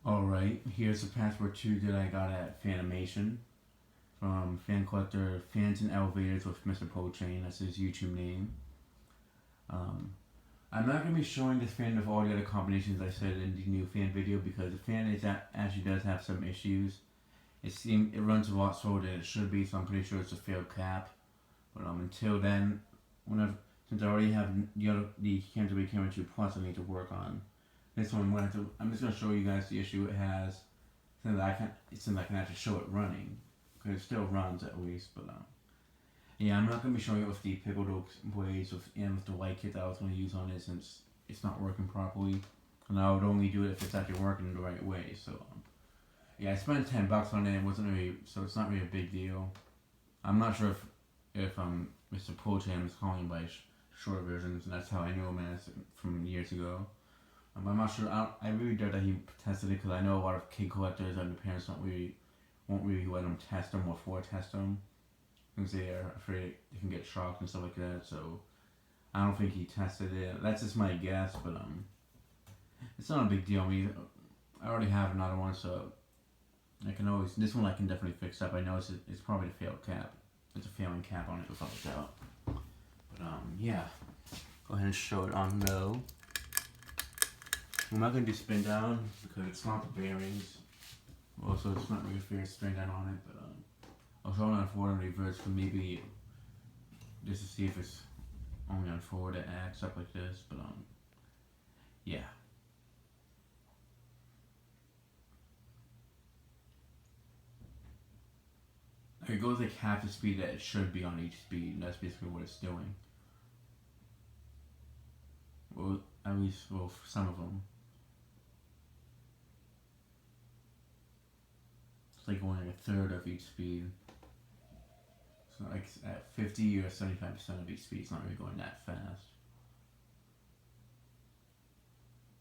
Alright, here's the password 2 that I got at Fanimation from Fan Collector Fans and Elevators with Mr. Pullchain. That's his YouTube name. I'm not going to be showing this fan of all the other combinations I said in the new fan video because the fan actually does have some issues. It runs a lot slower than it should be, so I'm pretty sure it's a failed cap. But until then, since I already have the Camera 2 Plus, I need to work on this one. I'm just going to show you guys the issue it has, since I can actually show it running, because it still runs at least. But yeah, I'm not going to be showing it with the pickled oak blades and with the light kit that I was going to use on it, since it's not working properly, and I would only do it if it's actually working the right way. So yeah, I spent $10 on it. It wasn't really, so it's not really a big deal. I'm not sure if Mr. Pullchain was calling by short versions, and that's how I knew him as from years ago. I'm not sure. I really doubt that he tested it, because I know a lot of kid collectors and the parents won't really let them test them or for test them, because they are afraid they can get shocked and stuff like that. So I don't think he tested it. That's just my guess, but it's not a big deal. I mean, I already have another one, so this one I can definitely fix up. I know it's probably a failed cap. It's a failing cap on it without a doubt. But yeah, go ahead and show it on low. I'm not going to do spin down because it's not the bearings. Also, it's not really fair to spin down on it, but I'll show it on forward and reverse for maybe just to see if it's only on forward that acts up like this. But yeah. It goes like half the speed that it should be on each speed, and that's basically what it's doing. Well, at least for some of them. It's like going like a third of each speed. It's not like at 50 or 75% of each speed, it's not really going that fast.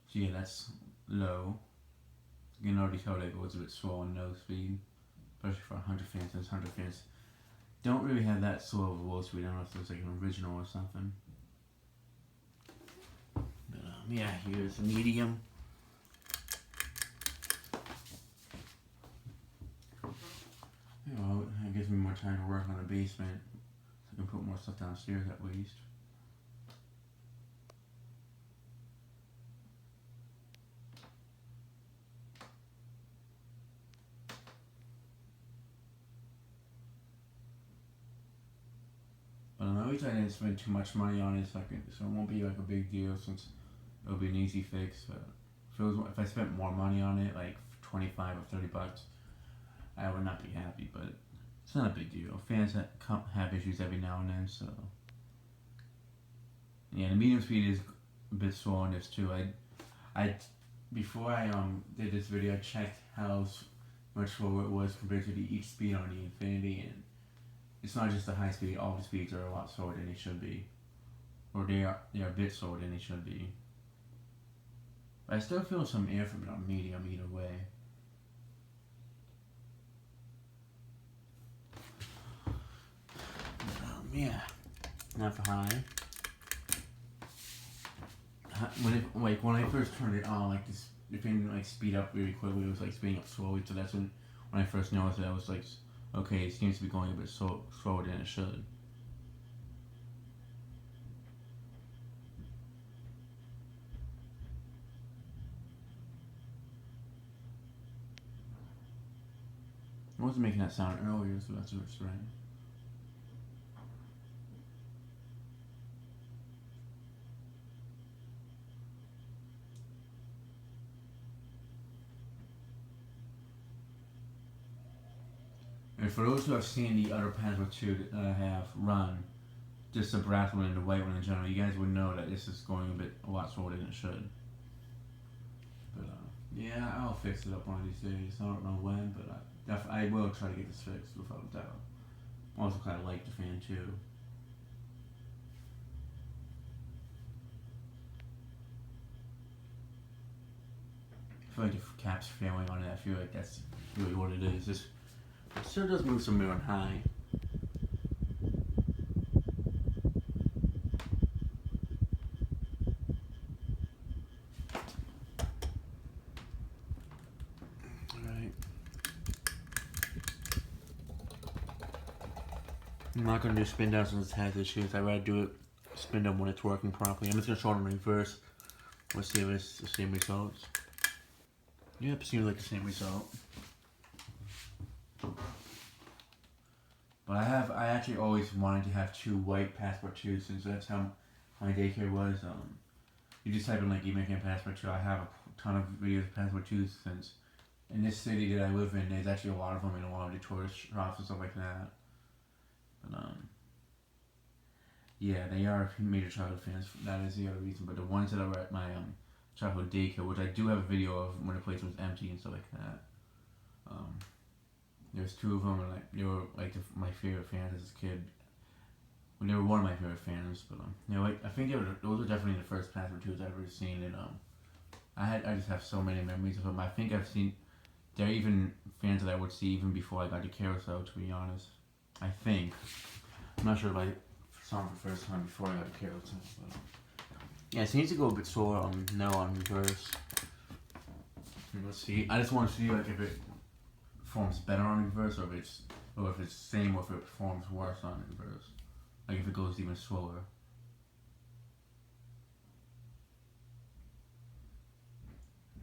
So yeah, that's low. You can already tell that it goes a bit slow on low speed. Especially for 100 fans, since 100 fans don't really have that slow of a low speed. I don't know if it's like an original or something. But yeah, here's a medium. Well, it gives me more time to work on the basement, so I can put more stuff downstairs at least. At least I didn't spend too much money on it, so it won't be like a big deal, since it'll be an easy fix. But if I spent more money on it, like 25 or $30, I would not be happy. But it's not a big deal. Fans have issues every now and then, so yeah. The medium speed is a bit slow on this too. Before I did this video, I checked how much slower it was compared to the each speed on the Infinity, and it's not just the high speed, all the speeds are a lot slower than they should be. Or they are a bit slower than they should be. But I still feel some air from it on medium either way. Yeah. Not for high. When I first turned it on, like this, the thing didn't like speed up really quickly. It was like speeding up slowly, so that's when I first noticed it. I was like, okay, it seems to be going a bit slower than it should. I wasn't making that sound earlier, so that's what's right. And for those who have seen the other Password 2 that I have run, just the brass one and the white one in general, you guys would know that this is going a lot slower than it should. But yeah, I'll fix it up one of these days. I don't know when, but I will try to get this fixed without a doubt. I also kind of like the fan too. I feel like the cap's failing on it. I feel like that's really what it is. It sure does move some mirror high. I'm not gonna do spin down since it has issues. I'd rather do it spin down when it's working properly. I'm just gonna show it in reverse. Let's see if it's the same results. Yep, it seems like the same result. But I actually always wanted to have 2 white Passport 2s since that's how my daycare was. You just type in like Emacan Passport 2. I have a ton of videos of Passport 2s since in this city that I live in, there's actually a lot of them in a lot of the tourist shops and stuff like that. But yeah, they are major childhood fans. That is the other reason. But the ones that are at my childhood daycare, which I do have a video of when the place was empty and stuff like that. There's 2 of them, and like they were like my favorite fans as a kid. Well, they were one of my favorite fans, but you know, like I think those were definitely the first Passport 2s I've ever seen, and I just have so many memories of them. I think I've seen. They're even fans that I would see even before I got to Carousel, to be honest. I think. I'm not sure if I saw them for the first time before I got to Carousel, but yeah, it seems to go a bit slower on reverse. Let's see. I just want to see like if it performs better on reverse, or if it's the same, or if it performs worse on reverse. Like if it goes even slower.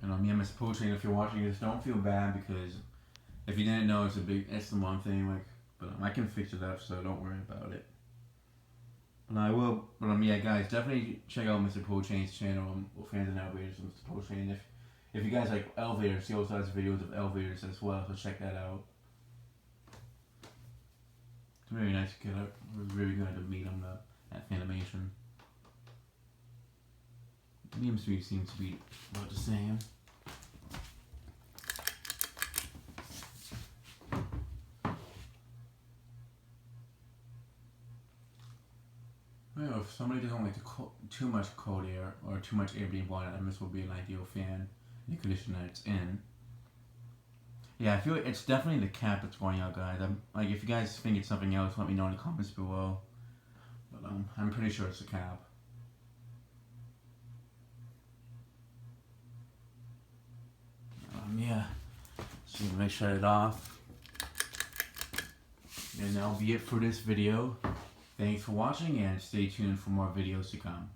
And yeah, Miss Pullchain, if you're watching this, don't feel bad because if you didn't know, it's the one thing. Like, but I can fix it up, so don't worry about it. And I will. But yeah, guys, definitely check out Mr. Pullchain's channel. Fans and elevators, Mr. Pullchain. If you guys like elevators, he also has videos of elevators as well, so check that out. It's very nice kid. We're really glad to meet him at Fanimation. EMC seems to be about the same. Well, if somebody doesn't like too much cold air or too much air being blown out, this will be an ideal fan in the condition that it's in. Yeah, I feel like it's definitely the cap that's going out, guys. Like, if you guys think it's something else, let me know in the comments below. But I'm pretty sure it's the cap. Yeah, so I'm gonna shut it off. And that'll be it for this video. Thanks for watching and stay tuned for more videos to come.